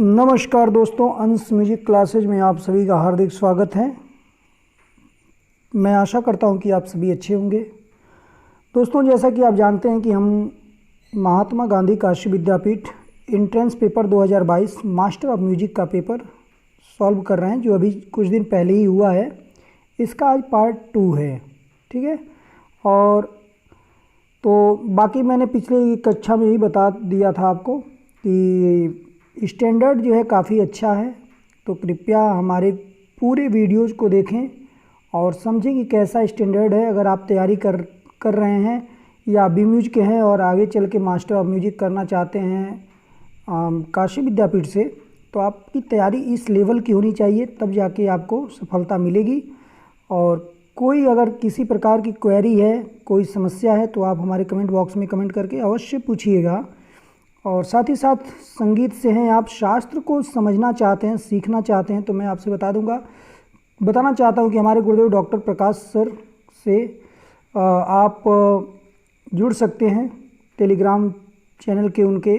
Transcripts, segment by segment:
नमस्कार दोस्तों, अंश म्यूजिक क्लासेज में आप सभी का हार्दिक स्वागत है। मैं आशा करता हूं कि आप सभी अच्छे होंगे। दोस्तों, जैसा कि आप जानते हैं कि हम Mahatma Gandhi Kashi Vidyapith entrance paper 2022 master of music का पेपर सॉल्व कर रहे हैं, जो अभी कुछ दिन पहले ही हुआ है। इसका आज पार्ट 2 है, ठीक है। और तो बाकी मैंने पिछले कक्षा में ही बता दिया था आपको कि स्टैंडर्ड जो है काफ़ी अच्छा है, तो कृपया हमारे पूरे वीडियोज़ को देखें और समझें कि कैसा स्टैंडर्ड है। अगर आप तैयारी कर रहे हैं या बी म्यूज के हैं और आगे चल के मास्टर ऑफ म्यूजिक करना चाहते हैं काशी विद्यापीठ से, तो आपकी तैयारी इस लेवल की होनी चाहिए, तब जाके आपको सफलता मिलेगी। और कोई अगर किसी प्रकार की क्वेरी है, कोई समस्या है, तो आप हमारे कमेंट बॉक्स में कमेंट करके अवश्य पूछिएगा। और साथ ही साथ संगीत से हैं आप, शास्त्र को समझना चाहते हैं, सीखना चाहते हैं, तो मैं आपसे बताना चाहता हूं कि हमारे गुरुदेव डॉक्टर प्रकाश सर से आप जुड़ सकते हैं। टेलीग्राम चैनल के उनके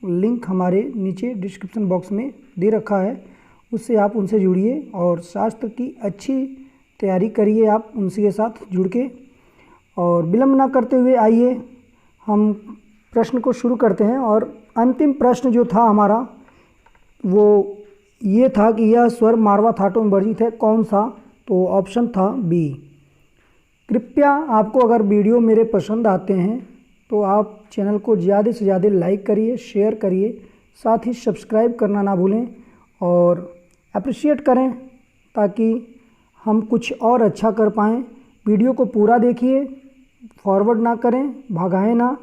लिंक हमारे नीचे डिस्क्रिप्शन बॉक्स में दे रखा है, उससे आप उनसे जुड़िए और शास्त्र की अच्छी तैयारी करिए आप उनके साथ जुड़ के। और विलम्ब ना करते हुए आइए हम प्रश्न को शुरू करते हैं। और अंतिम प्रश्न जो था हमारा वो ये था कि यह स्वर मारवा थाटों में वर्जित है, कौन सा? तो ऑप्शन था बी। कृपया आपको अगर वीडियो मेरे पसंद आते हैं तो आप चैनल को ज़्यादा से ज़्यादा लाइक करिए, शेयर करिए, साथ ही सब्सक्राइब करना ना भूलें और अप्रिशिएट करें, ताकि हम कुछ और अच्छा कर पाएँ। वीडियो को पूरा देखिए, फॉरवर्ड ना करें, भगाएं ना,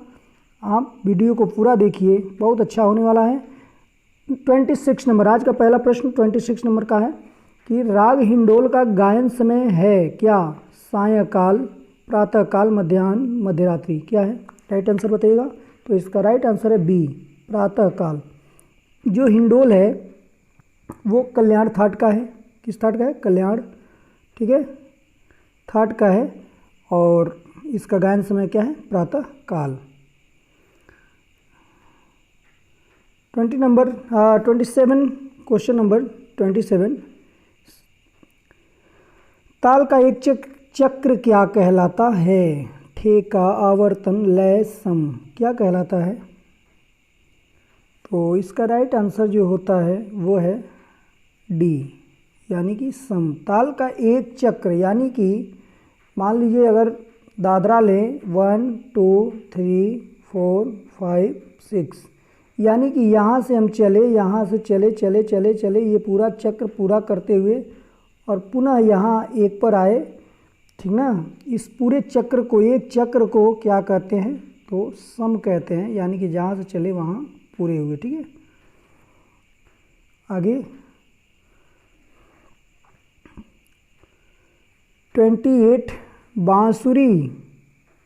आप वीडियो को पूरा देखिए, बहुत अच्छा होने वाला है। 26 नंबर, आज का पहला प्रश्न 26 नंबर का है कि राग हिंडोल का गायन समय है क्या? सायंकाल, प्रातःकाल, मध्याह्न, मध्यरात्रि। क्या है राइट आंसर बताइएगा। तो इसका राइट आंसर है बी, प्रातःकाल। जो हिंडोल है वो कल्याण थाट का है। किस थाट का है? कल्याण, ठीक है, थाट का है। और इसका गायन समय क्या है? प्रातःकाल। 27 क्वेश्चन नंबर 27, ताल का एक चक्र क्या कहलाता है? ठेका, आवर्तन, लय, सम। क्या कहलाता है? तो इसका राइट आंसर जो होता है वो है डी, यानी कि सम। ताल का एक चक्र यानी कि मान लीजिए अगर दादरा लें 1 2 3 4 5 6, यानी कि यहाँ से हम चले, यहाँ से चले चले चले चले, ये पूरा चक्र पूरा करते हुए और पुनः यहाँ एक पर आए, ठीक ना। इस पूरे चक्र को, एक चक्र को क्या कहते हैं? तो सम कहते हैं, यानी कि जहाँ से चले वहाँ पूरे हुए, ठीक है। आगे 28, बांसुरी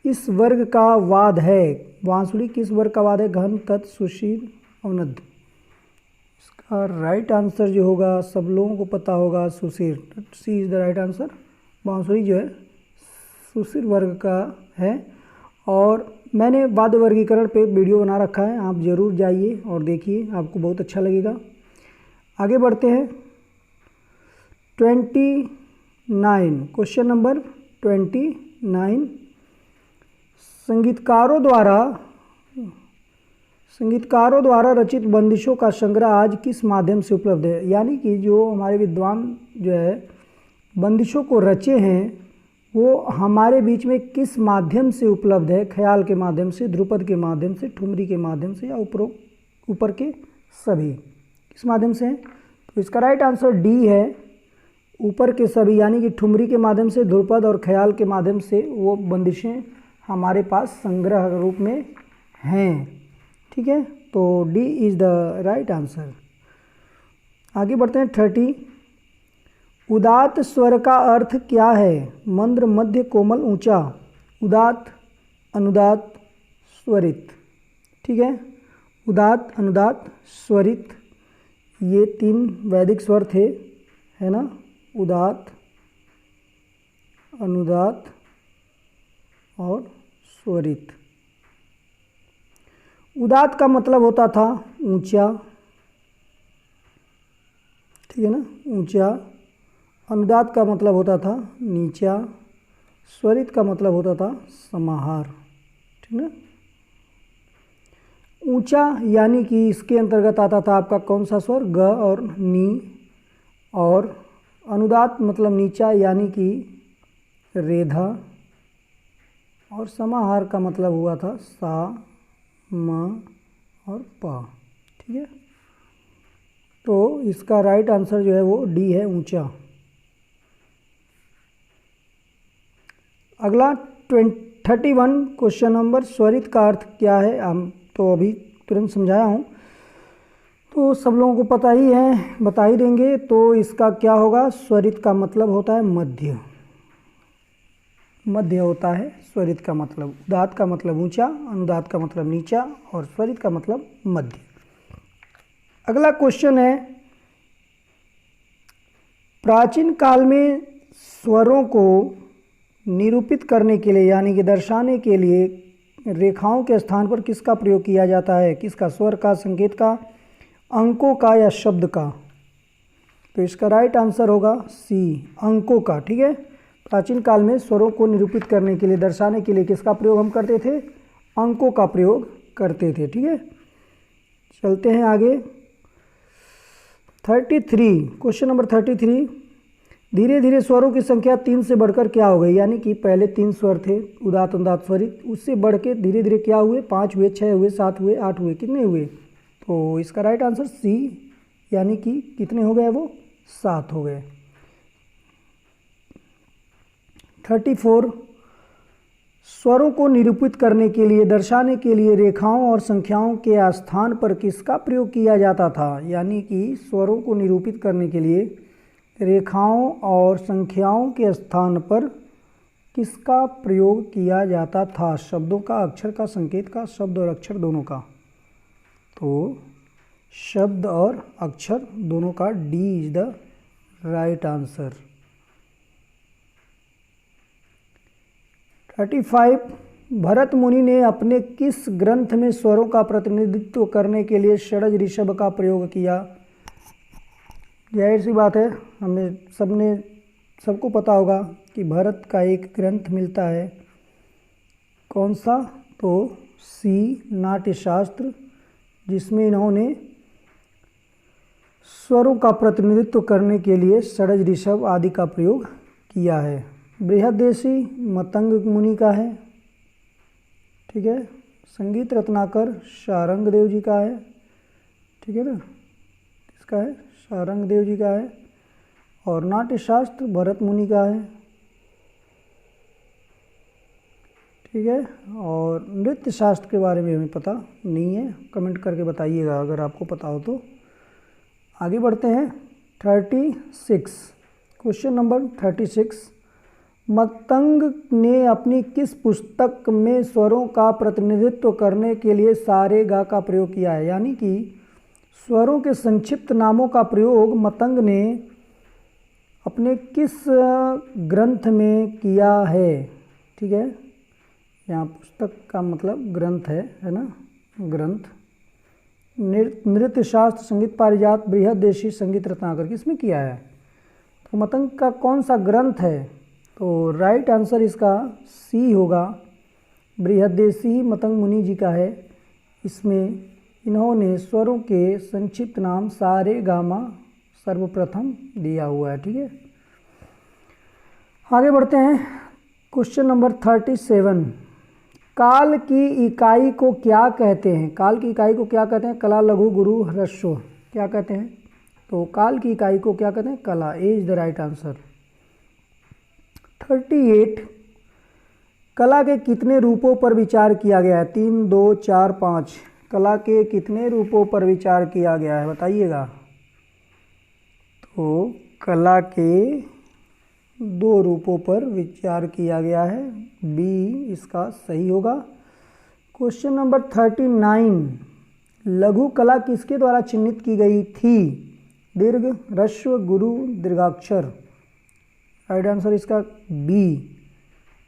इस वर्ग का वाद है। बांसुरी किस वर्ग का वाद है? घन, तत्, सुशील, अवनद। इसका राइट आंसर जो होगा सब लोगों को पता होगा, सुशील। सी इज द राइट आंसर। बांसुरी जो है सुशील वर्ग का है। और मैंने वाद्य वर्गीकरण पे वीडियो बना रखा है, आप ज़रूर जाइए और देखिए, आपको बहुत अच्छा लगेगा। आगे बढ़ते हैं 29, क्वेश्चन नंबर 29, संगीतकारों द्वारा रचित बंदिशों का संग्रह आज किस माध्यम से उपलब्ध है? यानी कि जो हमारे विद्वान जो है बंदिशों को रचे हैं वो हमारे बीच में किस माध्यम से उपलब्ध है? ख्याल के माध्यम से, ध्रुपद के माध्यम से, ठुमरी के माध्यम से, या ऊपर के सभी? किस माध्यम से है? तो इसका राइट आंसर डी है, ऊपर के सभी, यानी कि ठुमरी के माध्यम से, ध्रुपद और ख्याल के माध्यम से वो बंदिशें हमारे पास संग्रह रूप में हैं, ठीक है। तो D is the right answer. आगे बढ़ते हैं 30, उदात्त स्वर का अर्थ क्या है? मंद्र, मध्य, कोमल, ऊंचा। उदात्त, अनुदात्त, स्वरित, ठीक है। उदात्त, अनुदात्त, स्वरित, ये 3 वैदिक स्वर थे, है ना। उदात्त, अनुदात्त और स्वरित। उदात्त का मतलब होता था ऊंचा, ठीक है ना, ऊंचा। अनुदात का मतलब होता था नीचा, स्वरित का मतलब होता था समाहार, ठीक ना। ऊंचा यानी कि इसके अंतर्गत आता था आपका कौन सा स्वर, ग और नी। और अनुदात मतलब नीचा यानी कि रेधा। और समाहार का मतलब हुआ था सा, म और प, ठीक है। तो इसका राइट आंसर जो है वो डी है, ऊंचा। अगला 31 क्वेश्चन नंबर, स्वरित का अर्थ क्या है, हम तो अभी तुरंत समझाया हूँ, तो सब लोगों को पता ही है, बता ही देंगे। तो इसका क्या होगा, स्वरित का मतलब होता है मध्य, मध्य होता है स्वरित का मतलब। उदात का मतलब ऊंचा, अनुदात का मतलब नीचा, और स्वरित का मतलब मध्य। अगला क्वेश्चन है, प्राचीन काल में स्वरों को निरूपित करने के लिए यानी कि दर्शाने के लिए रेखाओं के स्थान पर किसका प्रयोग किया जाता है, किसका, स्वर का, संकेत का, अंकों का, या शब्द का। तो इसका राइट आंसर होगा सी, अंकों का, ठीक है। प्राचीन काल में स्वरों को निरूपित करने के लिए, दर्शाने के लिए किसका प्रयोग हम करते थे, अंकों का प्रयोग करते थे, ठीक है। चलते हैं आगे। 33 क्वेश्चन नंबर 33, धीरे धीरे स्वरों की संख्या 3 से बढ़कर क्या हो गई, यानी कि पहले 3 स्वर थे, उदात अनुदात स्वरित, उससे बढ़ के धीरे धीरे क्या हुए, 5 हुए, 6 हुए, 7 हुए, 8 हुए, कितने हुए। तो इसका राइट आंसर सी, यानी कि कितने हो गए, वो 7 हो गए। 34 स्वरों को निरूपित करने के लिए, दर्शाने के लिए रेखाओं और संख्याओं के स्थान पर किसका प्रयोग किया जाता था, यानी कि स्वरों को निरूपित करने के लिए रेखाओं और संख्याओं के स्थान पर किसका प्रयोग किया जाता था, शब्दों का, अक्षर का, संकेत का, शब्द और अक्षर दोनों का। तो शब्द और अक्षर दोनों का, D is the right answer. 35 Bharat मुनि ने अपने किस ग्रंथ में स्वरों का प्रतिनिधित्व करने के लिए षड्ज ऋषभ का प्रयोग किया। जाहिर सी बात है, हमें सबको पता होगा कि भरत का एक ग्रंथ मिलता है, कौन सा, तो सी, नाट्यशास्त्र, जिसमें इन्होंने स्वरों का प्रतिनिधित्व करने के लिए षड्ज ऋषभ आदि का प्रयोग किया है। बृहदेशी मतंग मुनि का है, ठीक है। संगीत रत्नाकर शारंग देव जी का है, ठीक है ना, इसका है शारंग देव जी का है। और नाट्यशास्त्र भरत मुनि का है, ठीक है। और नृत्य शास्त्र के बारे में हमें पता नहीं है, कमेंट करके बताइएगा अगर आपको पता हो तो। आगे बढ़ते हैं। 36 क्वेश्चन नंबर 36, मतंग ने अपनी किस पुस्तक में स्वरों का प्रतिनिधित्व करने के लिए सारे गा का प्रयोग किया है, यानी कि स्वरों के संक्षिप्त नामों का प्रयोग मतंग ने अपने किस ग्रंथ में किया है, ठीक है। यहाँ पुस्तक का मतलब ग्रंथ है ना, ग्रंथ। नृत्य शास्त्र, संगीत पारिजात, बृहदेशी, संगीत रत्नाकर, किसमें किया है। तो मतंग का कौन सा ग्रंथ है, तो राइट आंसर इसका सी होगा, बृहदेशी मतंग मुनि जी का है। इसमें इन्होंने स्वरों के संक्षिप्त नाम सारे गामा सर्वप्रथम दिया हुआ है, ठीक है। आगे बढ़ते हैं। क्वेश्चन नंबर 37, काल की इकाई को क्या कहते हैं, काल की इकाई को क्या कहते हैं, कला, लघु, गुरु, ह्रस्व, क्या कहते हैं। तो काल की इकाई को क्या कहते हैं, कला, ए इज द राइट आंसर। 38 कला के कितने रूपों पर विचार किया गया है, 3, 2, 4, 5, कला के कितने रूपों पर विचार किया गया है, बताइएगा। तो कला के 2 रूपों पर विचार किया गया है, बी इसका सही होगा। क्वेश्चन नंबर 39, लघु कला किसके द्वारा चिन्हित की गई थी, दीर्घ, ह्रस्व, गुरु, दीर्घाक्षर। राइट आंसर इसका बी,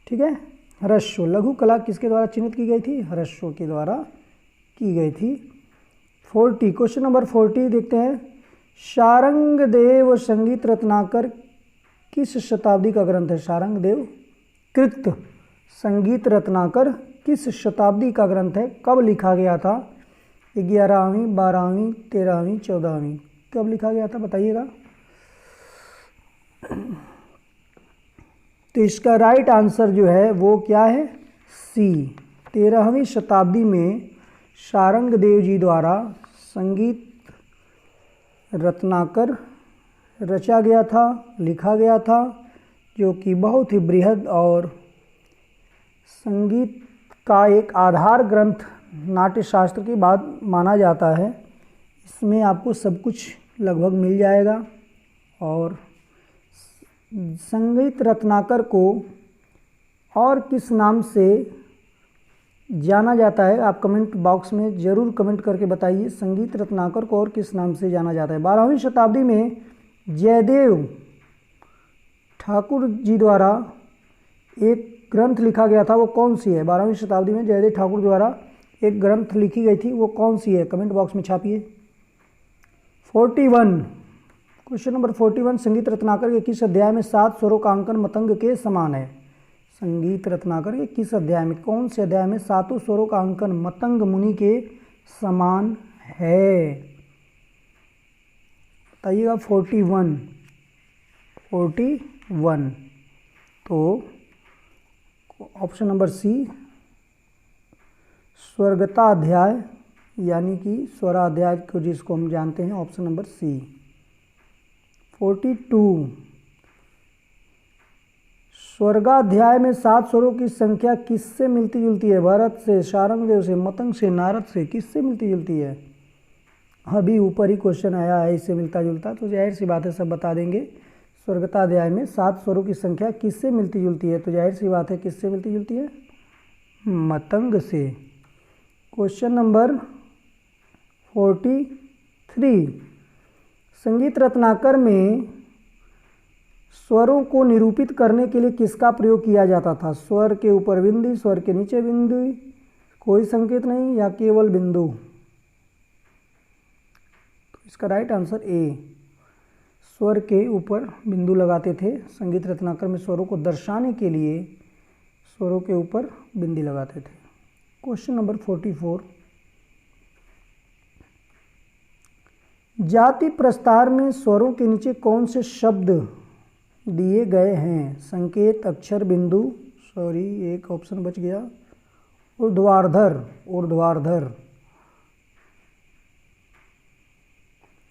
ठीक है, ह्रस्व। लघु कला किसके द्वारा चिन्हित की गई थी, ह्रस्व के द्वारा की गई थी। 40 क्वेश्चन नंबर 40 देखते हैं। शारंगदेव संगीत रत्नाकर किस शताब्दी का ग्रंथ है? शारंगदेव कृत संगीत रत्नाकर किस शताब्दी का ग्रंथ है? कब लिखा गया था? 11वीं, 12वीं, 13वीं, 14वीं? कब लिखा गया था बताइएगा। तो इसका राइट आंसर जो है वो क्या है? सी। 13वीं शताब्दी में शारंगदेव जी द्वारा संगीत रत्नाकर रचा गया था, लिखा गया था, जो कि बहुत ही बृहद और संगीत का एक आधार ग्रंथ नाट्यशास्त्र की बात माना जाता है। इसमें आपको सब कुछ लगभग मिल जाएगा। और संगीत रत्नाकर को और किस नाम से जाना जाता है? आप कमेंट बॉक्स में ज़रूर कमेंट करके बताइए, संगीत रत्नाकर को और किस नाम से जाना जाता है। 12वीं शताब्दी में जयदेव ठाकुर जी द्वारा एक ग्रंथ लिखा गया था, वो कौन सी है? 12वीं शताब्दी में जयदेव ठाकुर द्वारा एक ग्रंथ लिखी गई थी, वो कौन सी है? कमेंट बॉक्स में छापिए। 41 क्वेश्चन नंबर 41, संगीत रत्नाकर के किस अध्याय में 7 स्वरों का अंकन मतंग के समान है? संगीत रत्नाकर के किस अध्याय में, कौन से अध्याय में 7 स्वरों का अंकन मतंग मुनि के समान है? बताइएगा। 41 तो ऑप्शन नंबर सी स्वर्गता अध्याय, यानी कि स्वराध्याय को जिसको हम जानते हैं, ऑप्शन नंबर सी। 42 स्वर्गाध्याय में 7 स्वरों की संख्या किससे मिलती जुलती है? भरत से, शारंगदेव से, मतंग से, नारद से? किससे मिलती जुलती है? अभी ऊपर ही क्वेश्चन आया है इससे मिलता जुलता, तो जाहिर सी बात है सब बता देंगे। स्वर्गताध्याय में 7 स्वरों की संख्या किससे मिलती जुलती है? तो जाहिर सी बात है किससे मिलती जुलती है? मतंग से। क्वेश्चन नंबर 43, संगीत रत्नाकर में स्वरों को निरूपित करने के लिए किसका प्रयोग किया जाता था? स्वर के ऊपर बिंदी, स्वर के नीचे बिंदी, कोई संकेत नहीं, या केवल बिंदु? तो इसका राइट आंसर ए, स्वर के ऊपर बिंदु लगाते थे। संगीत रत्नाकर में स्वरों को दर्शाने के लिए स्वरों के ऊपर बिंदी लगाते थे। क्वेश्चन नंबर 44, जाति प्रस्तार में स्वरों के नीचे कौन से शब्द दिए गए हैं? संकेत, अक्षर, बिंदु, सॉरी एक ऑप्शन बच गया, ऊर्ध्वाधर, ऊर्ध्वाधर।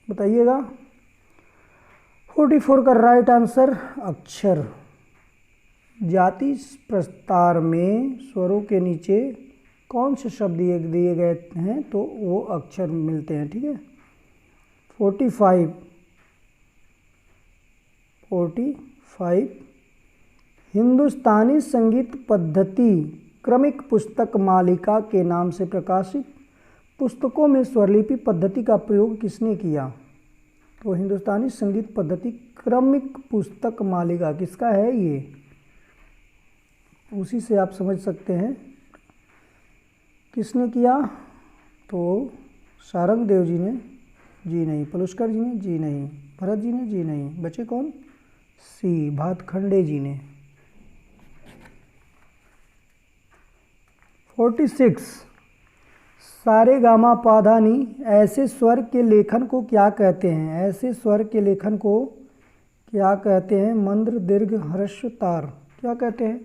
बताइएगा। 44 का राइट आंसर अक्षर। जाति प्रस्तार में स्वरों के नीचे कौन से शब्द दिए गए हैं? तो वो अक्षर मिलते हैं, ठीक है। 45 हिंदुस्तानी संगीत पद्धति क्रमिक पुस्तक मालिका के नाम से प्रकाशित पुस्तकों में स्वरलिपि पद्धति का प्रयोग किसने किया? तो हिंदुस्तानी संगीत पद्धति क्रमिक पुस्तक मालिका किसका है? ये उसी से आप समझ सकते हैं किसने किया। तो शारंगदेव जी ने जी नहीं, पलुस्कर जी ने जी नहीं, भरत जी ने जी नहीं, बचे कौन? सी भातखंडे जी ने। 46 सारेगामा पाधानी ऐसे स्वर के लेखन को क्या कहते हैं? ऐसे स्वर के लेखन को क्या कहते हैं? मंद्र, दीर्घ, ह्रस्व, तार? क्या कहते हैं?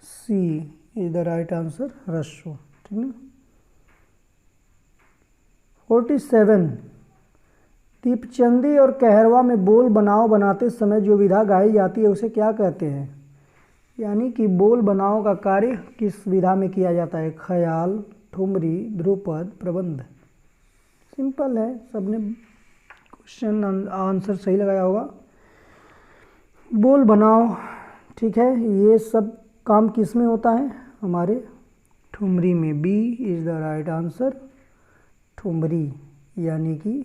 सी इज द राइट आंसर, ह्रस्व, ठीक है। 47 दीपचंदी और कहरवा में बोल बनाव बनाते समय जो विधा गाई जाती है उसे क्या कहते हैं? यानी कि बोल बनाव का कार्य किस विधा में किया जाता है? ख्याल, ठुमरी, ध्रुपद, प्रबंध? सिंपल है, सबने क्वेश्चन आंसर सही लगाया होगा। बोल बनाव, ठीक है, ये सब काम किस में होता है? हमारे ठुमरी में। B is the right answer, thumri, यानी कि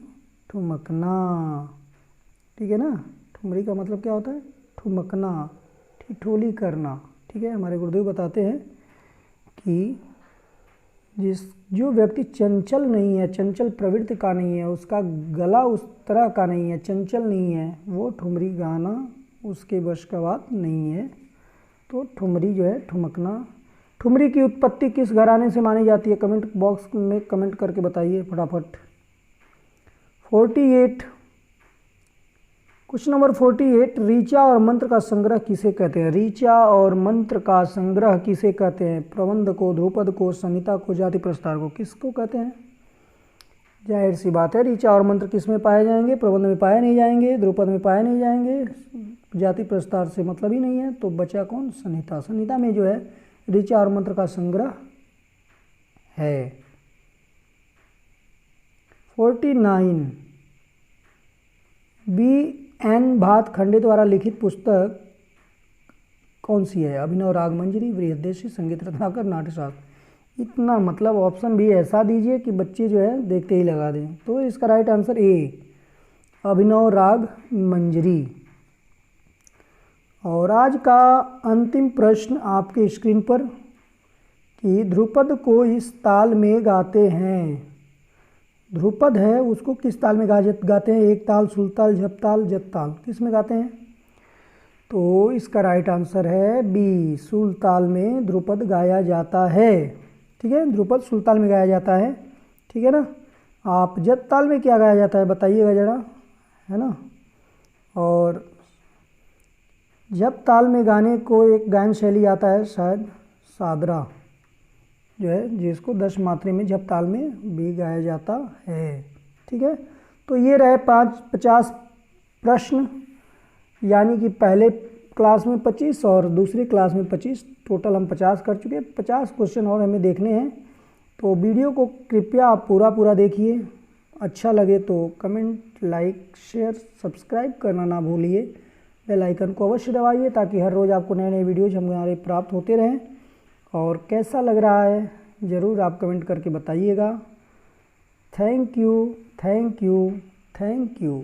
ठुमकना, ठीक है ना। ठुमरी का मतलब क्या होता है? ठुमकना, ठिठोली करना, ठीक है। हमारे गुरुदेव बताते हैं कि जो व्यक्ति चंचल नहीं है, चंचल प्रवृत्ति का नहीं है, उसका गला उस तरह का नहीं है, चंचल नहीं है, वो ठुमरी गाना उसके वश का बात नहीं है। तो ठुमरी जो है ठुमकना। ठुमरी की उत्पत्ति किस घराने से मानी जाती है? कमेंट बॉक्स में कमेंट करके बताइए फटाफट। 48 क्वेश्चन नंबर 48, ऋचा और मंत्र का संग्रह किसे कहते हैं? ऋचा और मंत्र का संग्रह किसे कहते हैं? प्रबंध को, ध्रुपद को, संहिता को, जाति प्रस्तार को, किसको कहते हैं? जाहिर सी बात है, ऋचा और मंत्र किस में पाए जाएंगे? प्रबंध में पाए नहीं जाएंगे, ध्रुपद में पाए नहीं जाएंगे, जाति प्रस्तार से मतलब ही नहीं है। तो बचा कौन? संहिता। संहिता में जो है ऋचा और मंत्र का संग्रह है। 49, B.N. भातखंडे द्वारा लिखित पुस्तक कौन सी है? अभिनव राग मंजरी, बृहदेशी, संगीत रत्नाकर, नाट्यशास्त्र। इतना मतलब ऑप्शन भी ऐसा दीजिए कि बच्चे जो है देखते ही लगा दें। तो इसका राइट आंसर ए, अभिनव राग मंजरी। और आज का अंतिम प्रश्न आपके स्क्रीन पर कि ध्रुपद को इस ताल में गाते हैं। ध्रुपद है उसको किस ताल में गाते हैं? एक ताल, सुल ताल, झप ताल, जत ताल, किस में गाते हैं? तो इसका राइट आंसर है बी, सुल ताल में ध्रुपद गाया जाता है। ठीक है, ध्रुपद सुल ताल में गाया जाता है। ठीक है ना। आप जत ताल में क्या गाया जाता है बताइएगा जरा, है ना। और जप ताल में गाने को एक गायन शैली आता है शायद सादरा जो है, जिसको 10 मात्रे में जप ताल में भी गाया जाता है। ठीक है, तो ये रहे 50 प्रश्न, यानी कि पहले क्लास में 25 और दूसरी क्लास में 25, टोटल हम 50 कर चुके हैं। 50 क्वेश्चन और हमें देखने हैं। तो वीडियो को कृपया आप पूरा देखिए। अच्छा लगे तो कमेंट, लाइक, शेयर, सब्सक्राइब करना ना भूलिए। बेल आइकन को अवश्य दबाइए ताकि हर रोज़ आपको नए वीडियोज हमारे प्राप्त होते रहें। और कैसा लग रहा है ज़रूर आप कमेंट करके बताइएगा। Thank you, thank you, thank you.